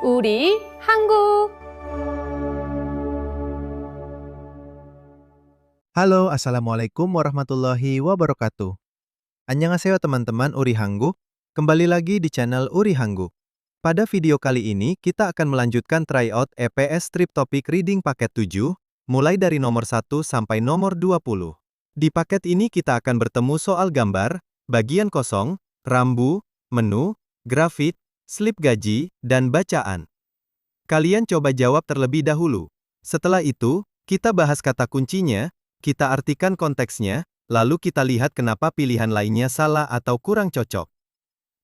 우리 한국. Halo, Assalamualaikum warahmatullahi wabarakatuh. Annyeonghaseyo teman-teman Uri Hanggu. Kembali lagi di channel Uri Hanggu. Pada video kali ini, kita akan melanjutkan tryout EPS Strip Topic Reading Paket 7, mulai dari nomor 1 sampai nomor 20. Di paket ini kita akan bertemu soal gambar, bagian kosong, rambu, menu, grafik, slip gaji, dan bacaan. Kalian coba jawab terlebih dahulu. Setelah itu, kita bahas kata kuncinya, kita artikan konteksnya, lalu kita lihat kenapa pilihan lainnya salah atau kurang cocok.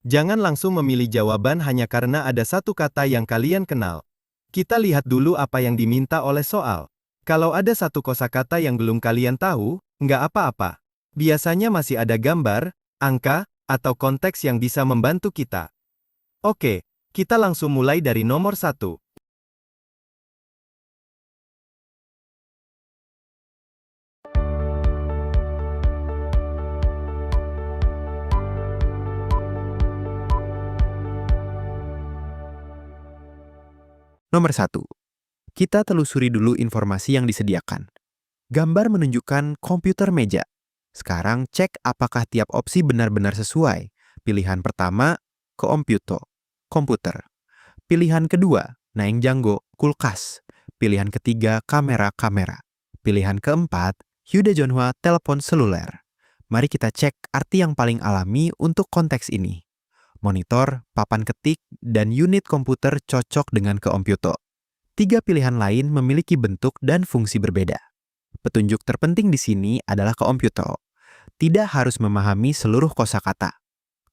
Jangan langsung memilih jawaban hanya karena ada satu kata yang kalian kenal. Kita lihat dulu apa yang diminta oleh soal. Kalau ada satu kosakata yang belum kalian tahu, nggak apa-apa. Biasanya masih ada gambar, angka, atau konteks yang bisa membantu kita. Oke, kita langsung mulai dari nomor 1. Nomor 1. Kita telusuri dulu informasi yang disediakan. Gambar menunjukkan komputer meja. Sekarang cek apakah tiap opsi benar-benar sesuai. Pilihan pertama, komputer. Pilihan kedua, Naeng Janggo, kulkas. Pilihan ketiga, kamera. Pilihan keempat, Hyude Jonhwa, telepon seluler. Mari kita cek arti yang paling alami untuk konteks ini. Monitor, papan ketik, dan unit komputer cocok dengan komputer. 3 pilihan lain memiliki bentuk dan fungsi berbeda. Petunjuk terpenting di sini adalah komputer. Tidak harus memahami seluruh kosakata.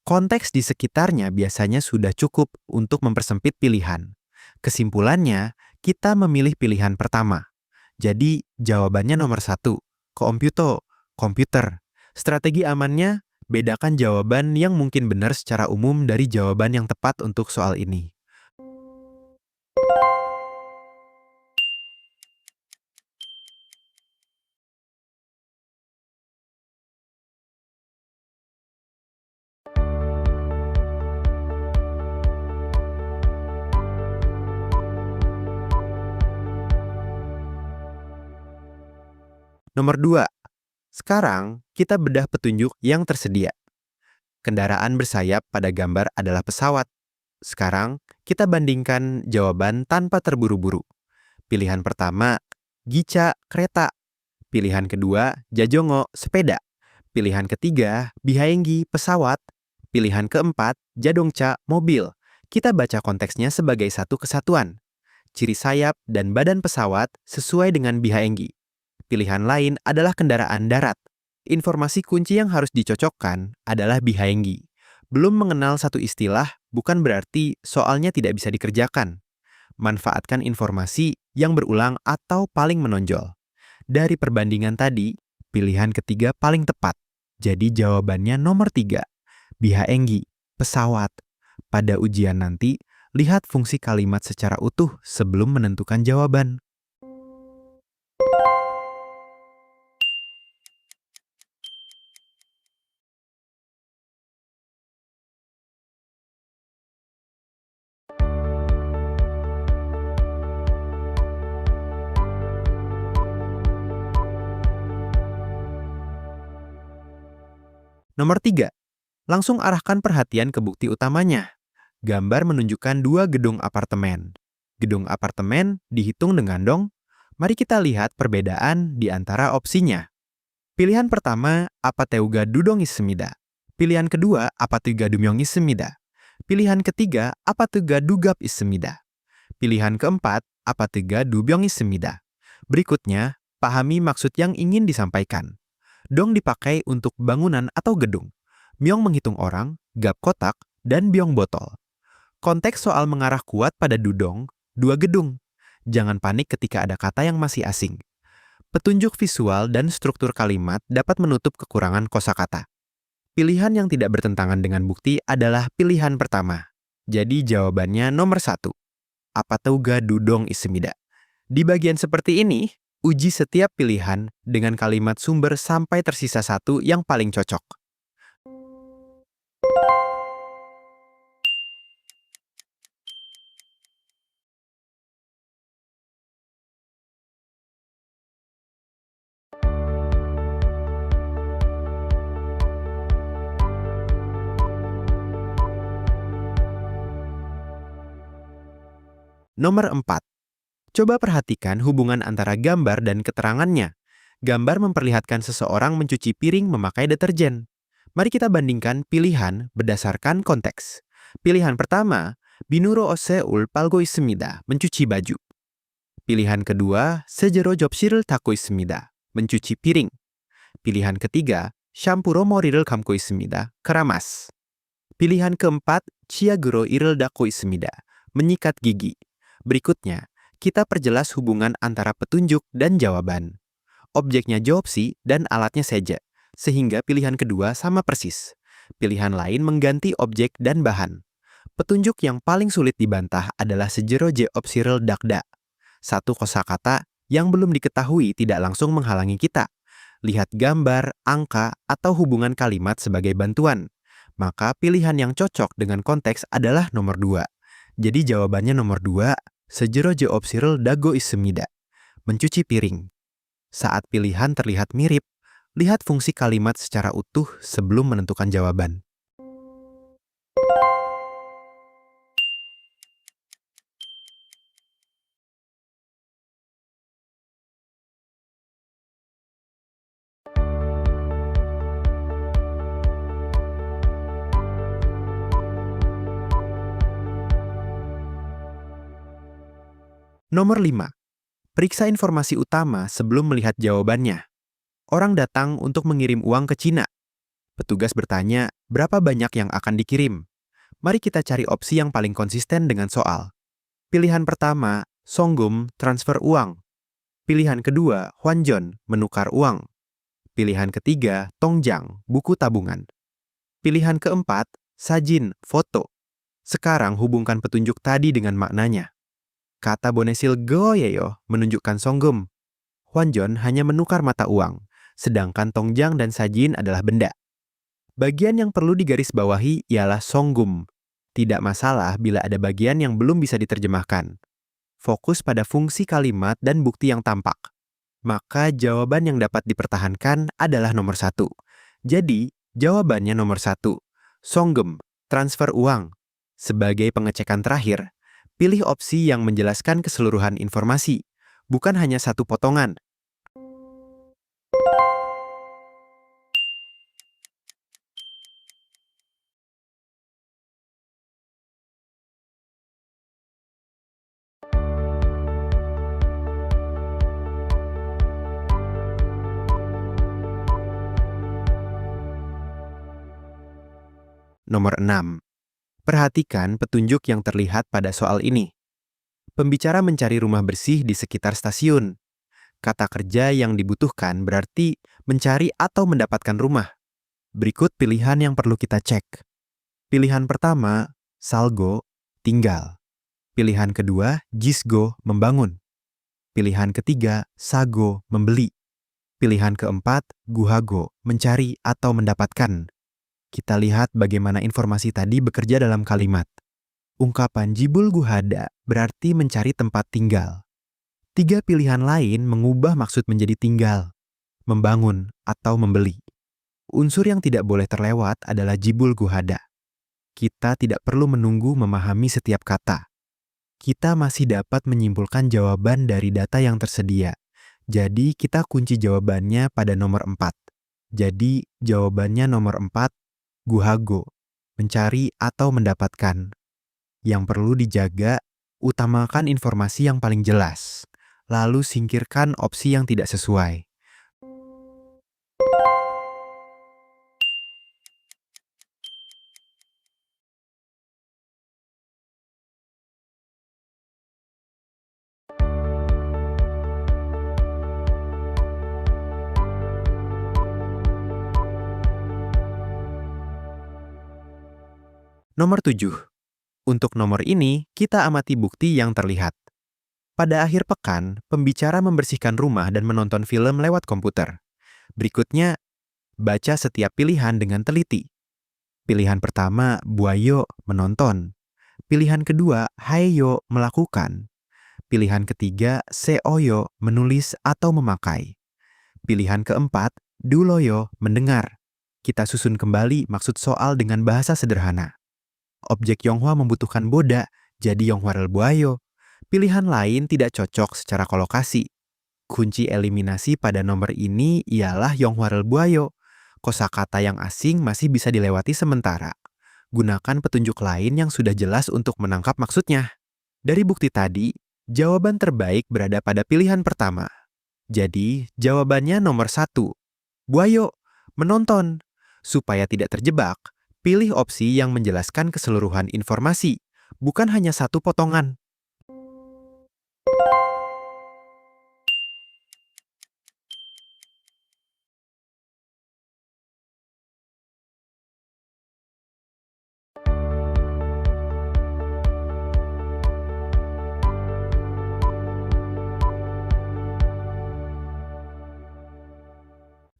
Konteks di sekitarnya biasanya sudah cukup untuk mempersempit pilihan. Kesimpulannya, kita memilih pilihan pertama. Jadi, jawabannya nomor 1, komputer. Strategi amannya, bedakan jawaban yang mungkin benar secara umum dari jawaban yang tepat untuk soal ini. Nomor 2. Sekarang, kita bedah petunjuk yang tersedia. Kendaraan bersayap pada gambar adalah pesawat. Sekarang, kita bandingkan jawaban tanpa terburu-buru. Pilihan pertama, Gica, kereta. Pilihan kedua, Jajongo, sepeda. Pilihan ketiga, Bihaenggi, pesawat. Pilihan keempat, Jadongca, mobil. Kita baca konteksnya sebagai satu kesatuan. Ciri sayap dan badan pesawat sesuai dengan Bihaenggi. Pilihan lain adalah kendaraan darat. Informasi kunci yang harus dicocokkan adalah Bihaenggi. Belum mengenal satu istilah bukan berarti soalnya tidak bisa dikerjakan. Manfaatkan informasi yang berulang atau paling menonjol. Dari perbandingan tadi, pilihan ketiga paling tepat. Jadi jawabannya nomor 3. Bihaenggi, pesawat. Pada ujian nanti, lihat fungsi kalimat secara utuh sebelum menentukan jawaban. Nomor 3. Langsung arahkan perhatian ke bukti utamanya. Gambar menunjukkan 2 gedung apartemen. Gedung apartemen dihitung dengan dong. Mari kita lihat perbedaan di antara opsinya. Pilihan pertama, apateuga dudong issemida. Pilihan kedua, apateuga dumyong issemida. Pilihan ketiga, apateuga dugap issemida. Pilihan keempat, apateuga dubyong issemida. Berikutnya, pahami maksud yang ingin disampaikan. Dong dipakai untuk bangunan atau gedung. Myong menghitung orang, gap kotak, dan byong botol. Konteks soal mengarah kuat pada dudong, 2 gedung. Jangan panik ketika ada kata yang masih asing. Petunjuk visual dan struktur kalimat dapat menutup kekurangan kosakata. Pilihan yang tidak bertentangan dengan bukti adalah pilihan pertama. Jadi jawabannya nomor 1. Apateuga dudong issemida. Di bagian seperti ini, uji setiap pilihan dengan kalimat sumber sampai tersisa satu yang paling cocok. Nomor 4. Coba perhatikan hubungan antara gambar dan keterangannya. Gambar memperlihatkan seseorang mencuci piring memakai deterjen. Mari kita bandingkan pilihan berdasarkan konteks. Pilihan pertama, Binuro oseul palgo ismida, mencuci baju. Pilihan kedua, Sejero jopsi를 닦고 있습니다, mencuci piring. Pilihan ketiga, 샴푸로 머리를 감고 있습니다, keramas. Pilihan keempat, 치약으로 이를 닦고 있습니다, menyikat gigi. Berikutnya, kita perjelas hubungan antara petunjuk dan jawaban. Objeknya jawabsi dan alatnya seja, sehingga pilihan kedua sama persis. Pilihan lain mengganti objek dan bahan. Petunjuk yang paling sulit dibantah adalah sejero je opsirel dakda. Satu kosakata yang belum diketahui tidak langsung menghalangi kita. Lihat gambar, angka, atau hubungan kalimat sebagai bantuan. Maka pilihan yang cocok dengan konteks adalah nomor 2. Jadi jawabannya nomor 2, sejero je opsirel dago ismida, mencuci piring. Saat pilihan terlihat mirip, lihat fungsi kalimat secara utuh sebelum menentukan jawaban. Nomor 5. Periksa informasi utama sebelum melihat jawabannya. Orang datang untuk mengirim uang ke Cina. Petugas bertanya, berapa banyak yang akan dikirim? Mari kita cari opsi yang paling konsisten dengan soal. Pilihan pertama, Songgum, transfer uang. Pilihan kedua, Hwanjon, menukar uang. Pilihan ketiga, Tongjang, buku tabungan. Pilihan keempat, Sajin, foto. Sekarang hubungkan petunjuk tadi dengan maknanya. Kata bonesil goyeyo menunjukkan Songgum. Hwanjon hanya menukar mata uang, sedangkan Tongjang dan Sajin adalah benda. Bagian yang perlu digarisbawahi ialah Songgum. Tidak masalah bila ada bagian yang belum bisa diterjemahkan. Fokus pada fungsi kalimat dan bukti yang tampak. Maka jawaban yang dapat dipertahankan adalah nomor 1. Jadi, jawabannya nomor 1. Songgum, transfer uang. Sebagai pengecekan terakhir, pilih opsi yang menjelaskan keseluruhan informasi, bukan hanya satu potongan. Nomor 6. Perhatikan petunjuk yang terlihat pada soal ini. Pembicara mencari rumah bersih di sekitar stasiun. Kata kerja yang dibutuhkan berarti mencari atau mendapatkan rumah. Berikut pilihan yang perlu kita cek. Pilihan pertama, salgo, tinggal. Pilihan kedua, jisgo, membangun. Pilihan ketiga, sago, membeli. Pilihan keempat, guhago, mencari atau mendapatkan. Kita lihat bagaimana informasi tadi bekerja dalam kalimat. Ungkapan jibul guhada berarti mencari tempat tinggal. 3 pilihan lain mengubah maksud menjadi tinggal, membangun, atau membeli. Unsur yang tidak boleh terlewat adalah jibul guhada. Kita tidak perlu menunggu memahami setiap kata. Kita masih dapat menyimpulkan jawaban dari data yang tersedia. Jadi kita kunci jawabannya pada nomor 4. Jadi jawabannya nomor 4, guhago, mencari atau mendapatkan. Yang perlu dijaga, utamakan informasi yang paling jelas, lalu singkirkan opsi yang tidak sesuai. Nomor 7. Untuk nomor ini, kita amati bukti yang terlihat. Pada akhir pekan, pembicara membersihkan rumah dan menonton film lewat komputer. Berikutnya, baca setiap pilihan dengan teliti. Pilihan pertama, buayo, menonton. Pilihan kedua, haeyo, melakukan. Pilihan ketiga, seoyo, menulis atau memakai. Pilihan keempat, duloyo, mendengar. Kita susun kembali maksud soal dengan bahasa sederhana. Objek Yonghwa membutuhkan boda, jadi Yonghwarel buayo. Pilihan lain tidak cocok secara kolokasi. Kunci eliminasi pada nomor ini ialah Yonghwarel Buayo. Kosakata yang asing masih bisa dilewati sementara. Gunakan petunjuk lain yang sudah jelas untuk menangkap maksudnya. Dari bukti tadi, jawaban terbaik berada pada pilihan pertama. Jadi, jawabannya nomor 1. Buayo, menonton. Supaya tidak terjebak, pilih opsi yang menjelaskan keseluruhan informasi, bukan hanya satu potongan.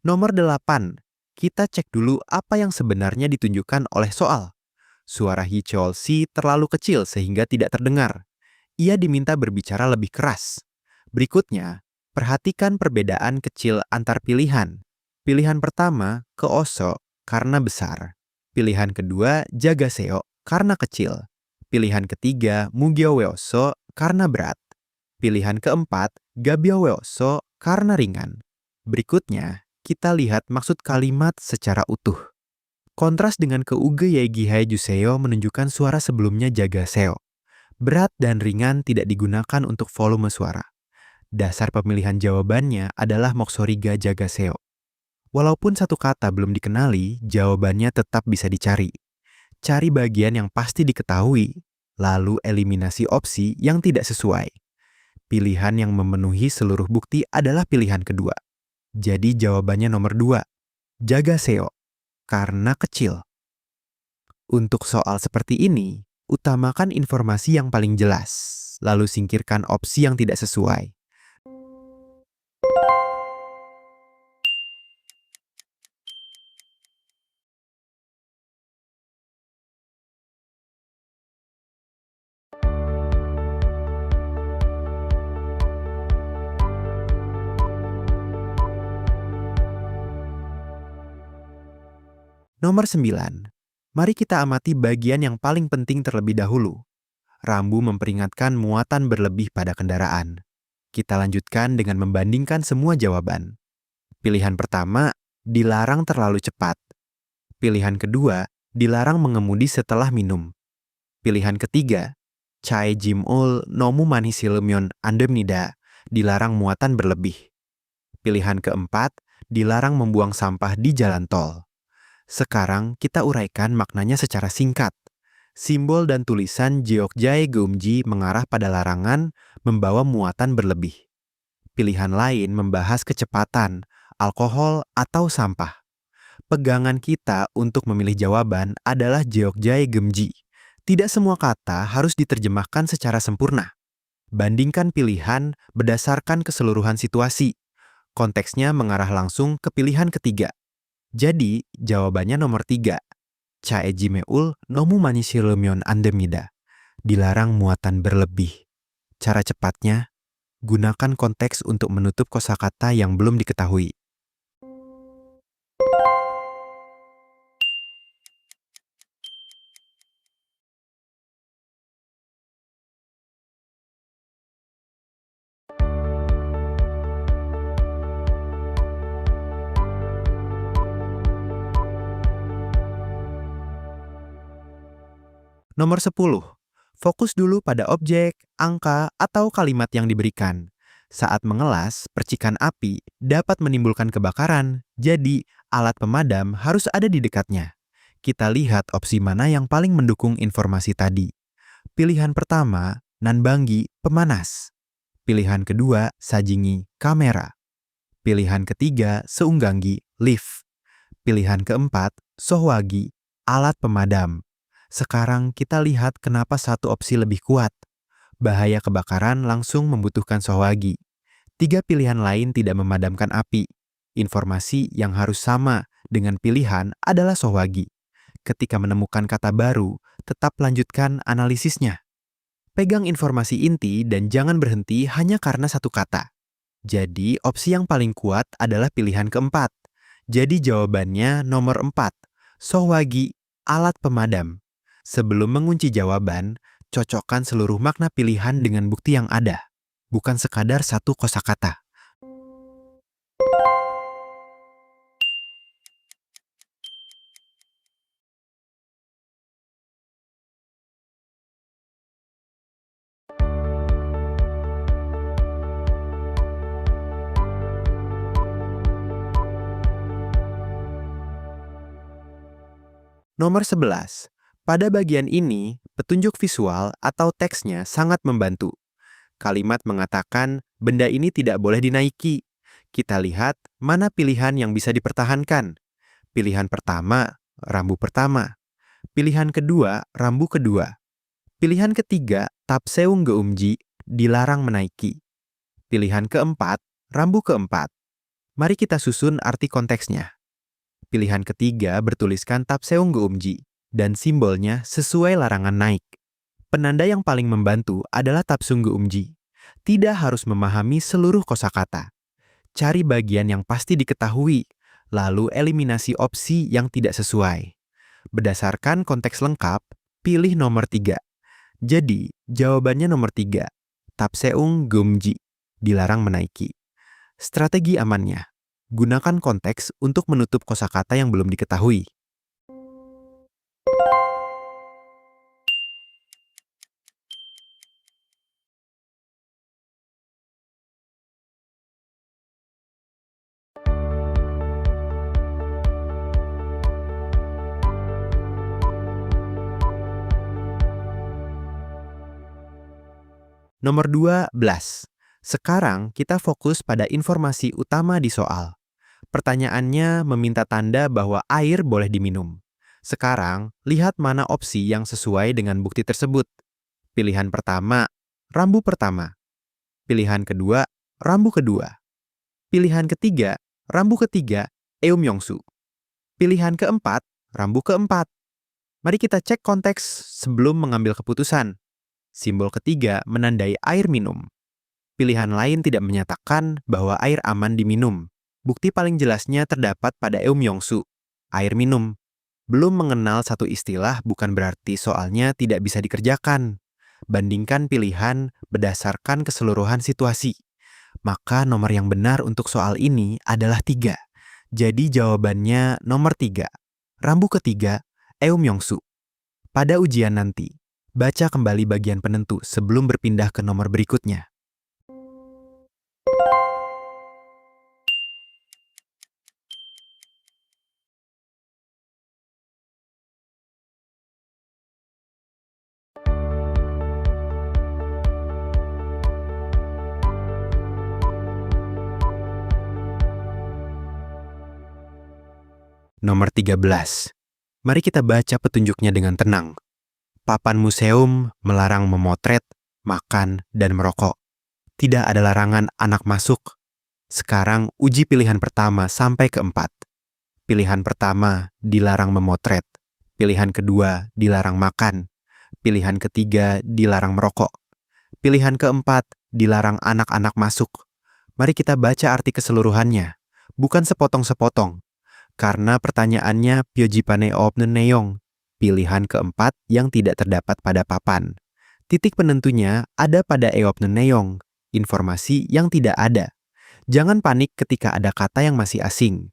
Nomor 8. Kita cek dulu apa yang sebenarnya ditunjukkan oleh soal. Suara Hee Cheol-si terlalu kecil sehingga tidak terdengar. Ia diminta berbicara lebih keras. Berikutnya, perhatikan perbedaan kecil antar pilihan. Pilihan pertama, Keoso, karena besar. Pilihan kedua, Jagaseo, karena kecil. Pilihan ketiga, Mugyeoweoso, karena berat. Pilihan keempat, Gabyeoweoso, karena ringan. Berikutnya, kita lihat maksud kalimat secara utuh. Kontras dengan keuge Yeigihai Juseo menunjukkan suara sebelumnya Jagaseo. Berat dan ringan tidak digunakan untuk volume suara. Dasar pemilihan jawabannya adalah Moksoriga Jagaseo. Walaupun satu kata belum dikenali, jawabannya tetap bisa dicari. Cari bagian yang pasti diketahui, lalu eliminasi opsi yang tidak sesuai. Pilihan yang memenuhi seluruh bukti adalah pilihan kedua. Jadi jawabannya nomor 2, Jagaseo, karena kecil. Untuk soal seperti ini, utamakan informasi yang paling jelas, lalu singkirkan opsi yang tidak sesuai. Nomor 9. Mari kita amati bagian yang paling penting terlebih dahulu. Rambu memperingatkan muatan berlebih pada kendaraan. Kita lanjutkan dengan membandingkan semua jawaban. Pilihan pertama, dilarang terlalu cepat. Pilihan kedua, dilarang mengemudi setelah minum. Pilihan ketiga, Chae Jimul nomu manisilmyon andemnida, dilarang muatan berlebih. Pilihan keempat, dilarang membuang sampah di jalan tol. Sekarang kita uraikan maknanya secara singkat. Simbol dan tulisan Jeokjae Geumji mengarah pada larangan membawa muatan berlebih. Pilihan lain membahas kecepatan, alkohol, atau sampah. Pegangan kita untuk memilih jawaban adalah Jeokjae Geumji. Tidak semua kata harus diterjemahkan secara sempurna. Bandingkan pilihan berdasarkan keseluruhan situasi. Konteksnya mengarah langsung ke pilihan ketiga. Jadi, jawabannya nomor 3. Chaejimeul nomu manisilmyon andemida. Dilarang muatan berlebih. Cara cepatnya, gunakan konteks untuk menutup kosakata yang belum diketahui. Nomor 10. Fokus dulu pada objek, angka, atau kalimat yang diberikan. Saat mengelas, percikan api dapat menimbulkan kebakaran, jadi alat pemadam harus ada di dekatnya. Kita lihat opsi mana yang paling mendukung informasi tadi. Pilihan pertama, Nanbangi, pemanas. Pilihan kedua, Sajingi, kamera. Pilihan ketiga, Seunggangi, lift. Pilihan keempat, Sohwagi, alat pemadam. Sekarang kita lihat kenapa satu opsi lebih kuat. Bahaya kebakaran langsung membutuhkan sohwagi. 3 pilihan lain tidak memadamkan api. Informasi yang harus sama dengan pilihan adalah sohwagi. Ketika menemukan kata baru, tetap lanjutkan analisisnya. Pegang informasi inti dan jangan berhenti hanya karena satu kata. Jadi opsi yang paling kuat adalah pilihan keempat. Jadi jawabannya nomor 4. Sohwagi, alat pemadam. Sebelum mengunci jawaban, cocokkan seluruh makna pilihan dengan bukti yang ada, bukan sekadar satu kosakata. Nomor 11. Pada bagian ini, petunjuk visual atau teksnya sangat membantu. Kalimat mengatakan, benda ini tidak boleh dinaiki. Kita lihat mana pilihan yang bisa dipertahankan. Pilihan pertama, rambu pertama. Pilihan kedua, rambu kedua. Pilihan ketiga, tapseung geumji, dilarang menaiki. Pilihan keempat, rambu keempat. Mari kita susun arti konteksnya. Pilihan ketiga bertuliskan tapseung geumji, dan simbolnya sesuai larangan naik. Penanda yang paling membantu adalah tapseung geumji. Tidak harus memahami seluruh kosakata. Cari bagian yang pasti diketahui, lalu eliminasi opsi yang tidak sesuai. Berdasarkan konteks lengkap, pilih nomor 3. Jadi, jawabannya nomor 3. Tapseung geumji, dilarang menaiki. Strategi amannya. Gunakan konteks untuk menutup kosakata yang belum diketahui. Nomor 12. Sekarang kita fokus pada informasi utama di soal. Pertanyaannya meminta tanda bahwa air boleh diminum. Sekarang, lihat mana opsi yang sesuai dengan bukti tersebut. Pilihan pertama, rambu pertama. Pilihan kedua, rambu kedua. Pilihan ketiga, rambu ketiga, eumyongsu. Pilihan keempat, rambu keempat. Mari kita cek konteks sebelum mengambil keputusan. Simbol ketiga menandai air minum. Pilihan lain tidak menyatakan bahwa air aman diminum. Bukti paling jelasnya terdapat pada eumyongsu, air minum. Belum mengenal satu istilah bukan berarti soalnya tidak bisa dikerjakan. Bandingkan pilihan berdasarkan keseluruhan situasi. Maka nomor yang benar untuk soal ini adalah 3. Jadi jawabannya nomor 3. Rambu ketiga, eumyongsu. Pada ujian nanti, baca kembali bagian penentu sebelum berpindah ke nomor berikutnya. Nomor 13. Mari kita baca petunjuknya dengan tenang. Papan museum melarang memotret, makan, dan merokok. Tidak ada larangan anak masuk. Sekarang uji pilihan pertama sampai keempat. Pilihan pertama dilarang memotret. Pilihan kedua dilarang makan. Pilihan ketiga dilarang merokok. Pilihan keempat dilarang anak-anak masuk. Mari kita baca arti keseluruhannya, bukan sepotong-sepotong. Karena pertanyaannya pyojipane opnen neong, pilihan keempat yang tidak terdapat pada papan. Titik penentunya ada pada eopnen neong, informasi yang tidak ada. Jangan panik ketika ada kata yang masih asing.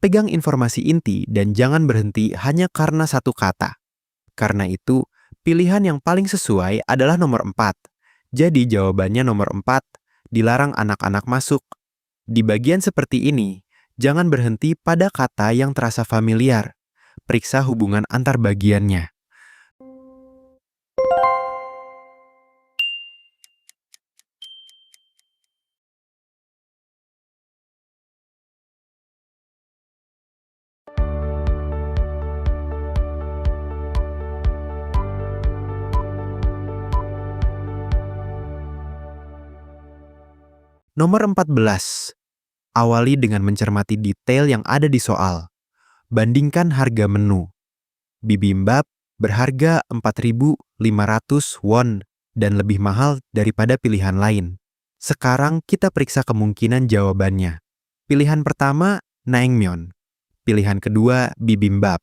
Pegang informasi inti dan jangan berhenti hanya karena satu kata. Karena itu, pilihan yang paling sesuai adalah nomor 4. Jadi jawabannya nomor 4, dilarang anak-anak masuk. Di bagian seperti ini, jangan berhenti pada kata yang terasa familiar. Periksa hubungan antar bagiannya. Nomor 14. Awali dengan mencermati detail yang ada di soal. Bandingkan harga menu. Bibimbap berharga 4.500 won dan lebih mahal daripada pilihan lain. Sekarang kita periksa kemungkinan jawabannya. Pilihan pertama, naengmyeon. Pilihan kedua, bibimbap.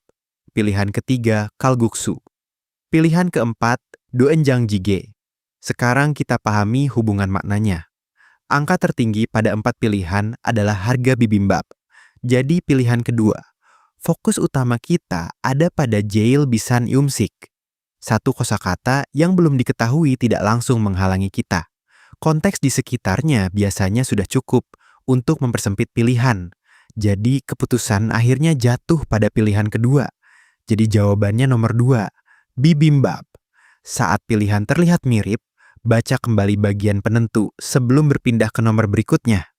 Pilihan ketiga, kalguksu. Pilihan keempat, doenjang jjigae. Sekarang kita pahami hubungan maknanya. Angka tertinggi pada 4 pilihan adalah harga bibimbap. Jadi pilihan kedua, fokus utama kita ada pada jail bisan yumsik. Satu kosakata yang belum diketahui tidak langsung menghalangi kita. Konteks di sekitarnya biasanya sudah cukup untuk mempersempit pilihan. Jadi keputusan akhirnya jatuh pada pilihan kedua. Jadi jawabannya nomor 2, bibimbap. Saat pilihan terlihat mirip, baca kembali bagian penentu sebelum berpindah ke nomor berikutnya.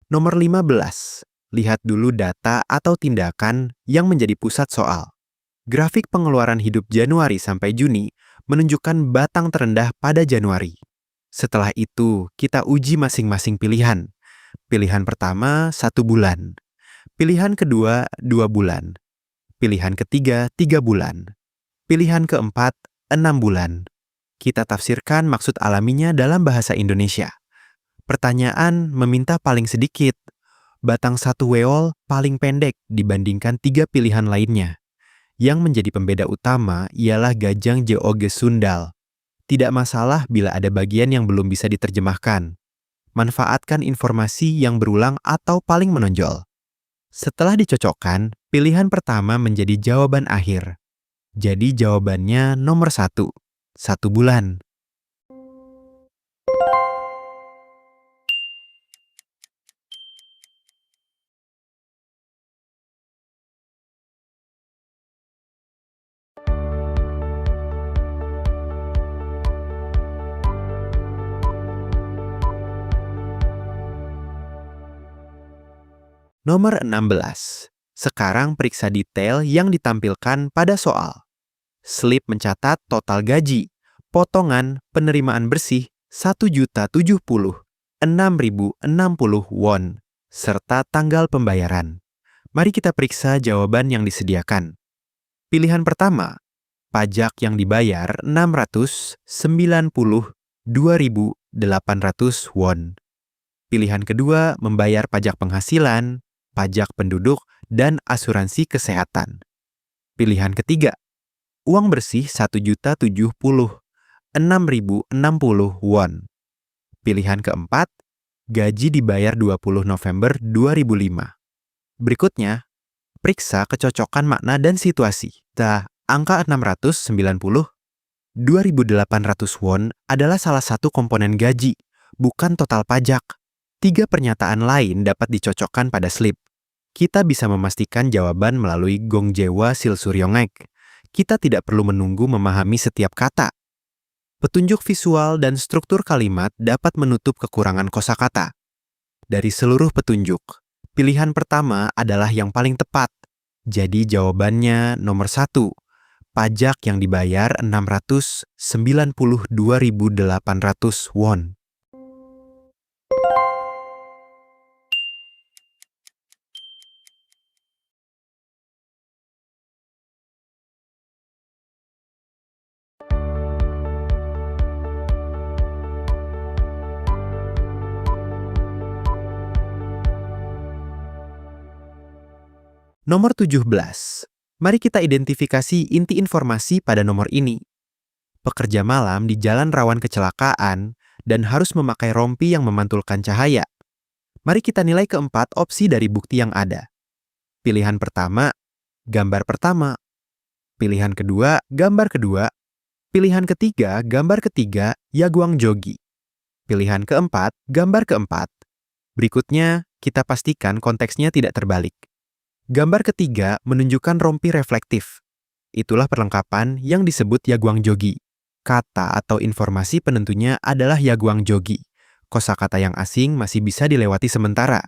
Nomor 15. Lihat dulu data atau tindakan yang menjadi pusat soal. Grafik pengeluaran hidup Januari sampai Juni menunjukkan batang terendah pada Januari. Setelah itu, kita uji masing-masing pilihan. Pilihan pertama, 1 bulan. Pilihan kedua, 2 bulan. Pilihan ketiga, 3 bulan. Pilihan keempat, 6 bulan. Kita tafsirkan maksud alaminya dalam bahasa Indonesia. Pertanyaan meminta paling sedikit. Batang 1 weol paling pendek dibandingkan 3 pilihan lainnya. Yang menjadi pembeda utama ialah gajang jeoge sundal. Tidak masalah bila ada bagian yang belum bisa diterjemahkan. Manfaatkan informasi yang berulang atau paling menonjol. Setelah dicocokkan, pilihan pertama menjadi jawaban akhir. Jadi jawabannya nomor 1, 1 bulan. Nomor 16. Sekarang periksa detail yang ditampilkan pada soal. Slip mencatat total gaji, potongan penerimaan bersih 1.070.660 won, serta tanggal pembayaran. Mari kita periksa jawaban yang disediakan. Pilihan pertama, pajak yang dibayar 692.800 won. Pilihan kedua, membayar pajak penghasilan, pajak penduduk, dan asuransi kesehatan. Pilihan ketiga, uang bersih 1.070.660 won. Pilihan keempat, gaji dibayar 20 November 2005. Berikutnya, periksa kecocokan makna dan situasi. Angka 690, 2.800 won adalah salah satu komponen gaji, bukan total pajak. 3 pernyataan lain dapat dicocokkan pada slip. Kita bisa memastikan jawaban melalui gongjewa silsuryongek. Kita tidak perlu menunggu memahami setiap kata. Petunjuk visual dan struktur kalimat dapat menutup kekurangan kosakata. Dari seluruh petunjuk, pilihan pertama adalah yang paling tepat. Jadi jawabannya nomor 1. Pajak yang dibayar 692.800 won. Nomor 17. Mari kita identifikasi inti informasi pada nomor ini. Pekerja malam di jalan rawan kecelakaan dan harus memakai rompi yang memantulkan cahaya. Mari kita nilai keempat opsi dari bukti yang ada. Pilihan pertama, gambar pertama. Pilihan kedua, gambar kedua. Pilihan ketiga, gambar ketiga, Yaguang Jogi. Pilihan keempat, gambar keempat. Berikutnya, kita pastikan konteksnya tidak terbalik. Gambar ketiga menunjukkan rompi reflektif. Itulah perlengkapan yang disebut Yaguang Jogi. Kata atau informasi penentunya adalah Yaguang Jogi. Kosakata yang asing masih bisa dilewati sementara.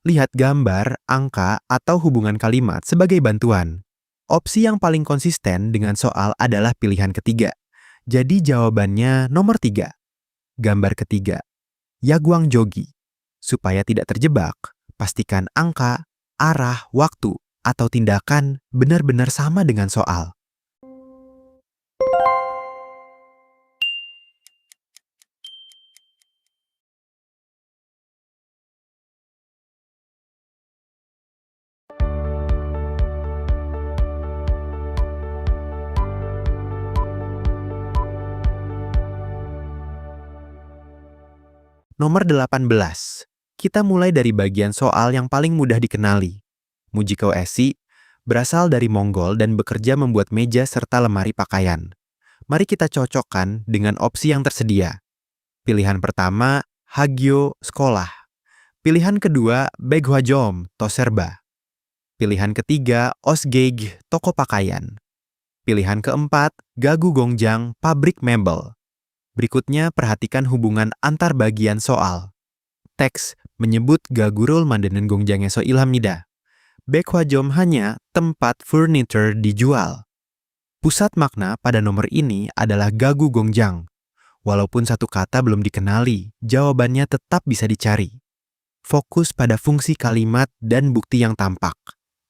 Lihat gambar, angka, atau hubungan kalimat sebagai bantuan. Opsi yang paling konsisten dengan soal adalah pilihan ketiga. Jadi jawabannya nomor 3. Gambar ketiga, Yaguang Jogi. Supaya tidak terjebak, pastikan angka, arah, waktu, atau tindakan benar-benar sama dengan soal. Nomor 18. Kita mulai dari bagian soal yang paling mudah dikenali. Mujiko Esi berasal dari Mongol dan bekerja membuat meja serta lemari pakaian. Mari kita cocokkan dengan opsi yang tersedia. Pilihan pertama, Hagyo sekolah. Pilihan kedua, Baeghwajom toserba. Pilihan ketiga, Osgeig toko pakaian. Pilihan keempat, Gagu Gongjang pabrik mebel. Berikutnya, perhatikan hubungan antar bagian soal. Teks menyebut Gagurul Mandanen Gongjang에서 일합니다. Baeghwajom hanya tempat furniture dijual. Pusat makna pada nomor ini adalah Gagu Gongjang. Walaupun satu kata belum dikenali, jawabannya tetap bisa dicari. Fokus pada fungsi kalimat dan bukti yang tampak.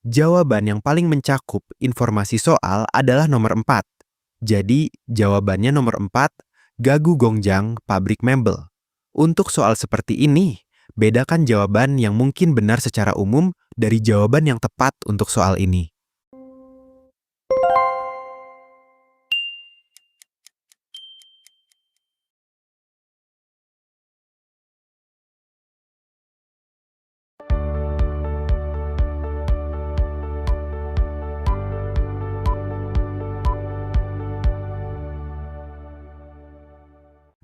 Jawaban yang paling mencakup informasi soal adalah nomor 4. Jadi, jawabannya nomor 4, Gagu Gongjang pabrik mebel. Untuk soal seperti ini, bedakan jawaban yang mungkin benar secara umum dari jawaban yang tepat untuk soal ini.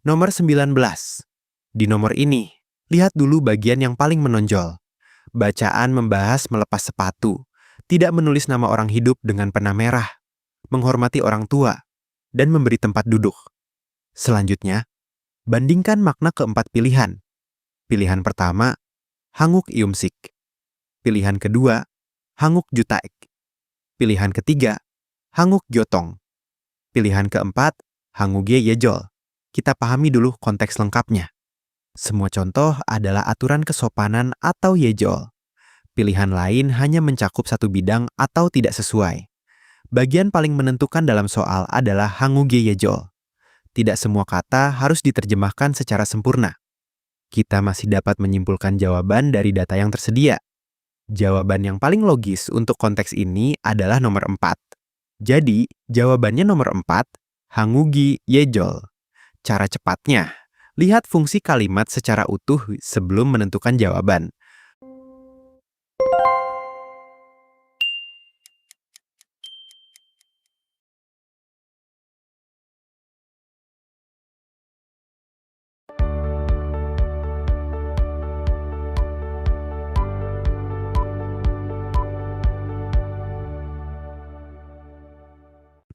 Nomor 19. Di nomor ini, lihat dulu bagian yang paling menonjol. Bacaan membahas melepas sepatu, tidak menulis nama orang hidup dengan pena merah, menghormati orang tua, dan memberi tempat duduk. Selanjutnya, bandingkan makna keempat pilihan. Pilihan pertama, Hanguk Iumsik. Pilihan kedua, Hanguk Jutaek. Pilihan ketiga, Hanguk Gyotong. Pilihan keempat, Hanguge Yejol. Kita pahami dulu konteks lengkapnya. Semua contoh adalah aturan kesopanan atau yejol. Pilihan lain hanya mencakup satu bidang atau tidak sesuai. Bagian paling menentukan dalam soal adalah hanguge yejol. Tidak semua kata harus diterjemahkan secara sempurna. Kita masih dapat menyimpulkan jawaban dari data yang tersedia. Jawaban yang paling logis untuk konteks ini adalah nomor 4. Jadi, jawabannya nomor 4, hangugi yejol. Cara cepatnya, lihat fungsi kalimat secara utuh sebelum menentukan jawaban.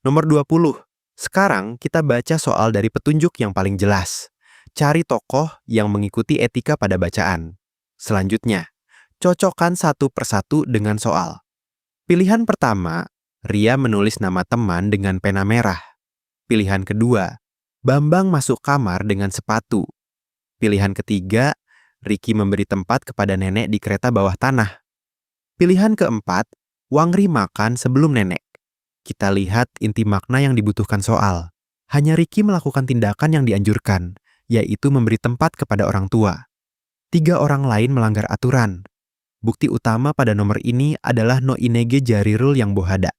Nomor 20. Sekarang kita baca soal dari petunjuk yang paling jelas. Cari tokoh yang mengikuti etika pada bacaan. Selanjutnya, cocokkan satu persatu dengan soal. Pilihan pertama, Ria menulis nama teman dengan pena merah. Pilihan kedua, Bambang masuk kamar dengan sepatu. Pilihan ketiga, Riki memberi tempat kepada nenek di kereta bawah tanah. Pilihan keempat, Wangri makan sebelum nenek. Kita lihat inti makna yang dibutuhkan soal. Hanya Riki melakukan tindakan yang dianjurkan, yaitu memberi tempat kepada orang tua. 3 orang lain melanggar aturan. Bukti utama pada nomor ini adalah no inege jarirul yang bohada.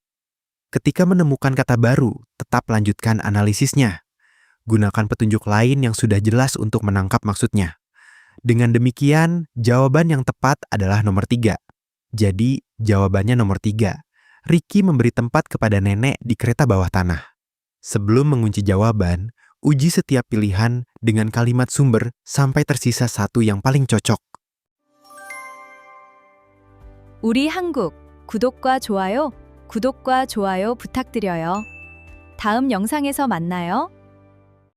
Ketika menemukan kata baru, tetap lanjutkan analisisnya. Gunakan petunjuk lain yang sudah jelas untuk menangkap maksudnya. Dengan demikian, jawaban yang tepat adalah nomor 3. Jadi, jawabannya nomor 3. Riki memberi tempat kepada nenek di kereta bawah tanah. Sebelum mengunci jawaban, uji setiap pilihan dengan kalimat sumber sampai tersisa satu yang paling cocok. 우리 한국 구독과 좋아요 부탁드려요. 다음 영상에서 만나요.